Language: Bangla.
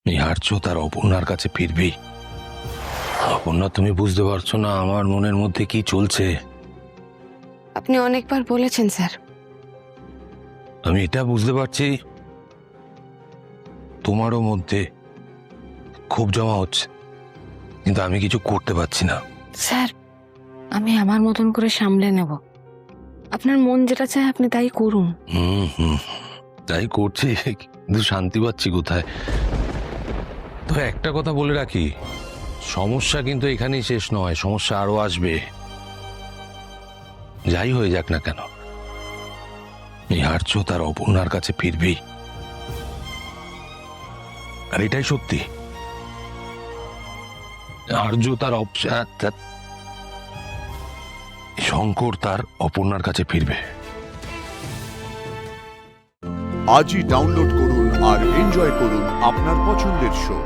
এই আর্য তার অপর্ণার কাছে ফিরবেই। অপর্ণা, তুমি বুঝতে পারছো না আমার মনের মধ্যে কি চলছে। আপনি অনেকবার বলেছেন স্যার। আমি এটা বুঝতে পারছি তোমারও মধ্যে ক্ষোভ জমা হচ্ছে, কিন্তু আমি কিছু করতে পারছি না। স্যার, আমি আমার মতন করে সামলে নেব। আপনার মন যেটা চায় আপনি তাই করুন। হুম, তাই করছি, কিন্তু শান্তি পাচ্ছি কোথায়? তো একটা কথা বলে রাখি, সমস্যা কিন্তু এখানেই শেষ নয়, সমস্যা আরো আসবে। যাই হয়ে যাক না কেন, এই আর্য তার অপর্ণার কাছে ফিরবেই। আর এটাই সত্যি, আর্য তার শঙ্কর তার অপর্ণার কাছে ফিরবে। আজই ডাউনলোড করুন আর এনজয় করুন আপনার পছন্দের শো।